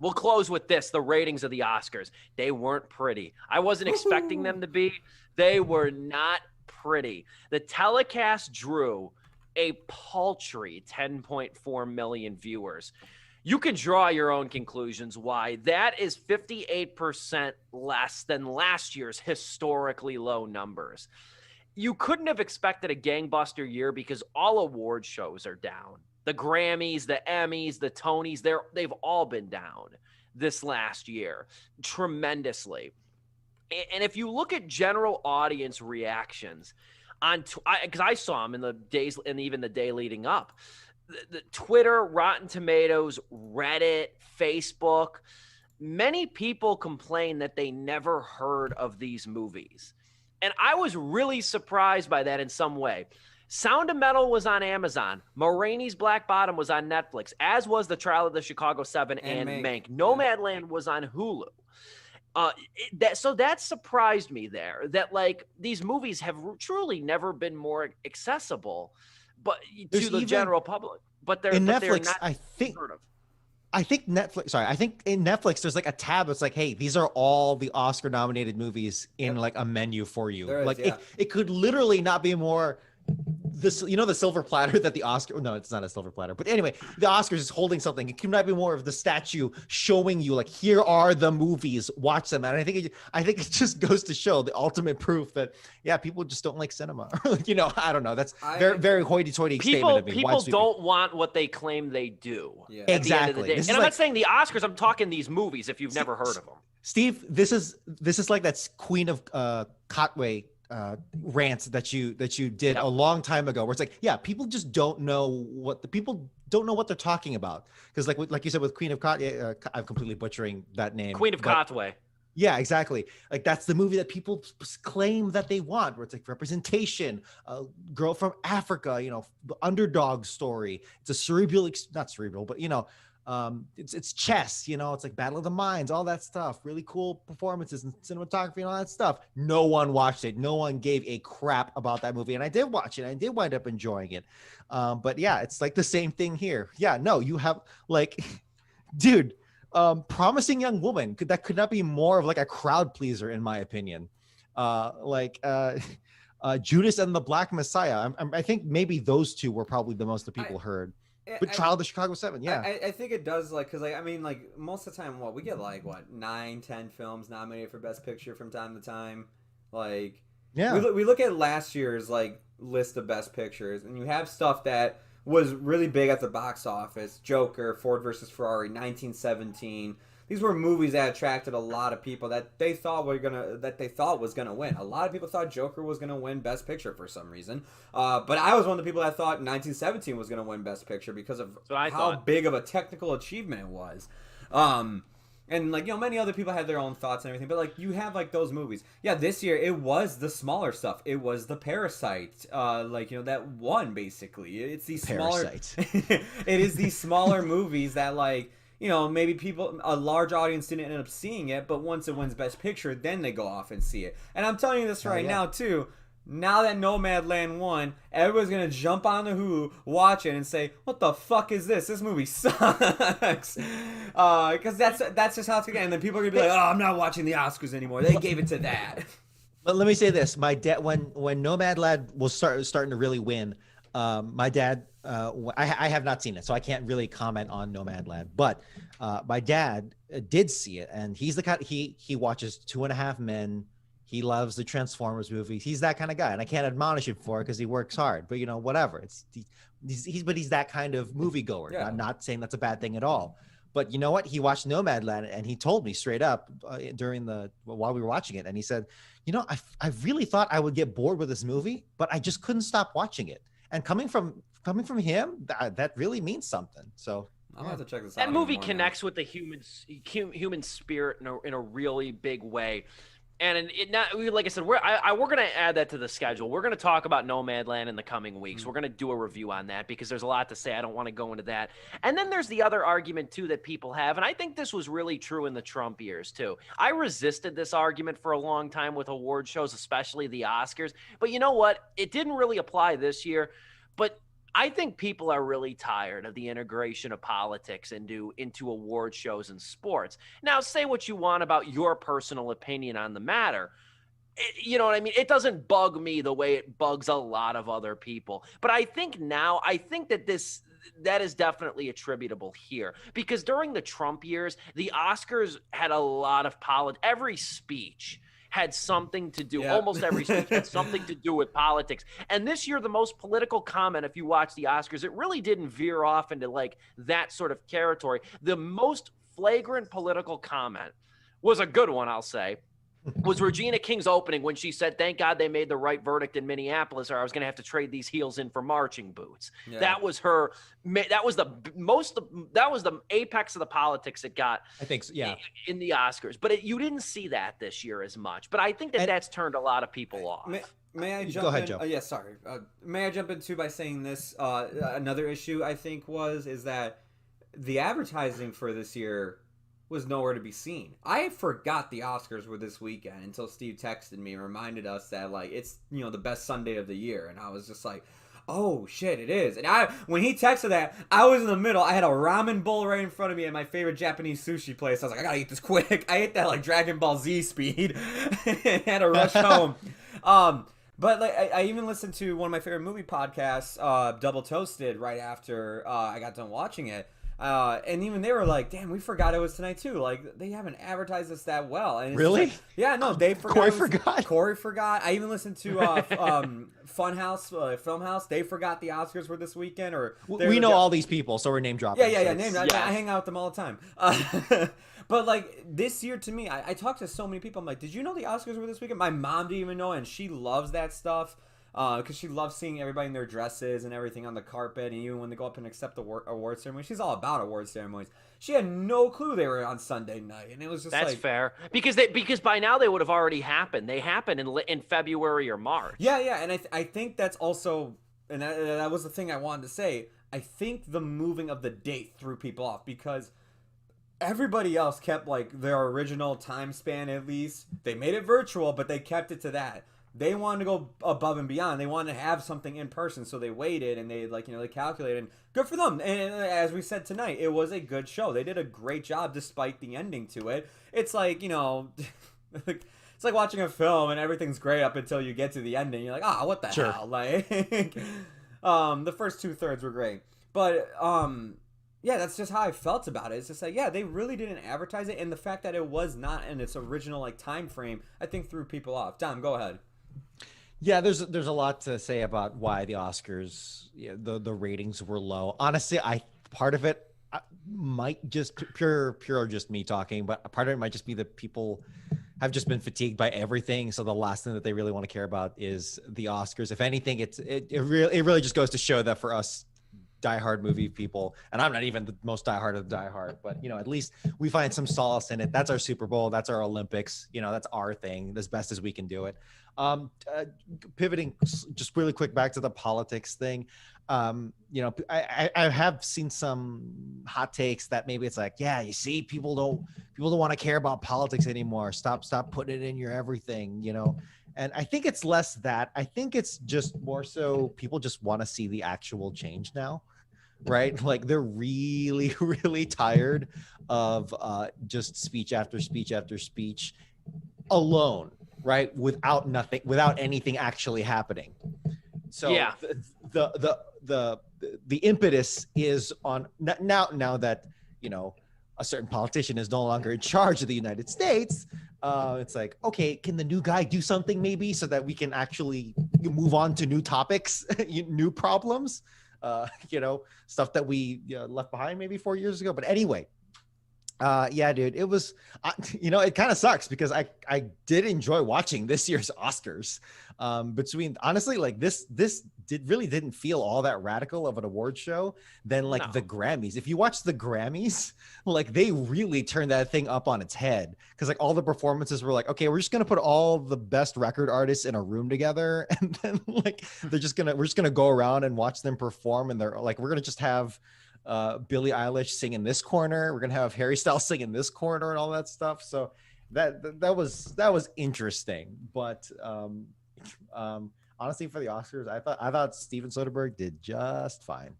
We'll close with this. The ratings of the Oscars. They weren't pretty. I wasn't expecting them to be. They were not pretty. The telecast drew a paltry 10.4 million viewers. You can draw your own conclusions why. That is 58% less than last year's historically low numbers. You couldn't have expected a gangbuster year because all award shows are down. The Grammys, the Emmys, the Tonys, they've all been down this last year tremendously. And if you look at general audience reactions on, because I saw them in the days and even the day leading up, the Twitter, Rotten Tomatoes, Reddit, Facebook, many people complain that they never heard of these movies. And I was really surprised by that in some way. Sound of Metal was on Amazon. Ma Rainey's Black Bottom was on Netflix, as was The Trial of the Chicago 7 and Mank. Nomadland was on Hulu. So that surprised me there, that like these movies have truly never been more accessible, but to the general public. But they're in but Netflix. They're not I think Netflix. Sorry, I think in Netflix there's like a tab that's like, hey, these are all the Oscar-nominated movies in like a menu for you. It could literally not be more. This, the silver platter that the Oscar, no, it's not a silver platter, but anyway, the Oscars is holding something. It could not be more of the statue showing you like, here are the movies, watch them. And I think it just goes to show the ultimate proof that, yeah, people just don't like cinema. I don't know. That's very, very hoity-toity statement of me. People don't want what they claim they do. Yeah. At exactly. The end of the day. And I'm not saying the Oscars, I'm talking these movies if you've never heard of them. Steve, this is like that Queen of Cotway rant that you did a long time ago, where it's like, yeah, people just don't know what they're talking about, because like you said with Queen of Cotway, I'm completely butchering that name. Queen of Cotway. Yeah, exactly. Like that's the movie that people claim that they want, where it's like representation, a girl from Africa, the underdog story. It's a not cerebral, but it's chess, it's like Battle of the Minds, all that stuff, really cool performances and cinematography and all that stuff. No one watched it. No one gave a crap about that movie. And I did watch it. I did wind up enjoying it. But yeah, it's like the same thing here. Yeah, no, you have like, dude, Promising Young Woman, that could not be more of like a crowd pleaser, in my opinion. Judas and the Black Messiah. I think maybe those two were probably the most that people heard. But Trial of the Chicago 7, yeah. I think it does, because most of the time, we get 9, 10 films nominated for Best Picture from time to time. Yeah. We look at last year's list of Best Pictures, and you have stuff that was really big at the box office. Joker, Ford versus Ferrari, 1917. These were movies that attracted a lot of people that they thought was gonna win. A lot of people thought Joker was gonna win Best Picture for some reason. But I was one of the people that thought 1917 was gonna win Best Picture because of how big of a technical achievement it was. And many other people had their own thoughts and everything, but you have those movies. Yeah, this year it was the smaller stuff. It was the Parasite, that won basically. It's these smaller. It is these smaller movies that maybe a large audience didn't end up seeing it, but once it wins Best Picture, then they go off and see it. And I'm telling you this now, too. Now that Nomadland won, everyone's going to jump on the Hulu, watch it, and say, what the fuck is this? This movie sucks. Because that's just how it's going to get. And then people are going to be like, oh, I'm not watching the Oscars anymore. They gave it to that. But let me say this. My dad, when Nomadland was starting to really win, my dad, I have not seen it, so I can't really comment on Nomadland. But my dad did see it, and he's the kind. He watches 2.5 Men. He loves the Transformers movies. He's that kind of guy, and I can't admonish him for it because he works hard. But whatever. He's that kind of moviegoer. Yeah. I'm not saying that's a bad thing at all. But you know what? He watched Nomadland, and he told me straight up while we were watching it, and he said, I really thought I would get bored with this movie, but I just couldn't stop watching it. And coming from him, that really means something. So I'm gonna have to check this out. That movie connects with the human spirit in a really big way. And like I said, we're going to add that to the schedule. We're going to talk about Nomadland in the coming weeks. We're going to do a review on that because there's a lot to say. I don't want to go into that. And then there's the other argument, too, that people have. And I think this was really true in the Trump years, too. I resisted this argument for a long time with award shows, especially the Oscars. But you know what? It didn't really apply this year. But I think people are really tired of the integration of politics into award shows and sports. Now, say what you want about your personal opinion on the matter. You know what I mean? It doesn't bug me the way it bugs a lot of other people. But I think that is definitely attributable here, because during the Trump years, the Oscars had a lot of every speech had something to do. Almost every speech had something to do with politics. And this year, the most political comment, if you watch the Oscars, it really didn't veer off into like that sort of territory. The most flagrant political comment was a good one, I'll say, was Regina King's opening when she said, "Thank God they made the right verdict in Minneapolis, or I was going to have to trade these heels in for marching boots." Yeah. That was her. That was the apex of the politics it got. I think so, yeah, in the Oscars. But you didn't see that this year as much. But I think that's turned a lot of people off. May I jump Go ahead, in? Joe. Yeah, sorry. May I jump in too by saying this? Another issue I think is that the advertising for this year was nowhere to be seen. I forgot the Oscars were this weekend until Steve texted me and reminded us that like it's the best Sunday of the year, and I was just like, oh shit, it is. And when he texted that, I was in the middle. I had a ramen bowl right in front of me at my favorite Japanese sushi place. I was like, I gotta eat this quick. I ate that like Dragon Ball Z speed and had to rush home. But like I even listened to one of my favorite movie podcasts, Double Toasted, right after I got done watching it. And even they were like, damn, we forgot it was tonight too. Like, they haven't advertised us that well. And it's really? Like, yeah, no, they forgot. Corey forgot. I even listened to Funhouse, Filmhouse. They forgot the Oscars were this weekend. Or we know all these people, so we're name dropping. Yeah, name dropping. I hang out with them all the time. But like this year, to me, I talked to so many people. I'm like, did you know the Oscars were this weekend? My mom didn't even know, and she loves that stuff. Because she loves seeing everybody in their dresses and everything on the carpet, and even when they go up and accept the award ceremony, she's all about award ceremonies. She had no clue they were on Sunday night, and it was just that's fair because by now they would have already happened. They happened in February or March. Yeah, and I think that's also, and that was the thing I wanted to say. I think the moving of the date threw people off because everybody else kept like their original time span. At least they made it virtual, but they kept it to that. They wanted to go above and beyond. They wanted to have something in person, so they waited and they they calculated. And good for them. And as we said tonight, it was a good show. They did a great job despite the ending to it. It's like it's like watching a film and everything's great up until you get to the ending. You're like, what the hell? Like, the first 2/3 were great, but yeah, that's just how I felt about it. It's just like, yeah, they really didn't advertise it, and the fact that it was not in its original like time frame, I think threw people off. Dom, go ahead. Yeah, there's a lot to say about why the Oscars, the ratings were low. Honestly, part of it might just pure just me talking, but part of it might just be that people have just been fatigued by everything. So the last thing that they really want to care about is the Oscars. If anything, it really just goes to show that for us diehard movie people, and I'm not even the most diehard of the diehard, but at least we find some solace in it. That's our Super Bowl, that's our Olympics, that's our thing, as best as we can do it. Pivoting just really quick back to the politics thing, I have seen some hot takes that maybe it's like, yeah, you see, people don't want to care about politics anymore. Stop putting it in your everything, And I think it's less that. I think it's just more so people just want to see the actual change now, right? Like they're really, really tired of just speech after speech after speech alone, right? Without anything actually happening. So yeah, the impetus is on now that a certain politician is no longer in charge of the United States. It's like, okay, can the new guy do something maybe so that we can actually move on to new topics, new problems, stuff that we left behind maybe 4 years ago. But anyway, yeah, dude, it was, it kind of sucks because I did enjoy watching this year's Oscars. Between honestly, like this really didn't feel all that radical of an award show than like the Grammys. If you watch the Grammys, like they really turned that thing up on its head because like all the performances were like, okay, we're just gonna put all the best record artists in a room together, and then like we're just gonna go around and watch them perform, and they're like, we're gonna just have Billie Eilish sing in this corner, we're gonna have Harry Styles sing in this corner, and all that stuff. So that was interesting, but honestly, for the Oscars, I thought Steven Soderbergh did just fine.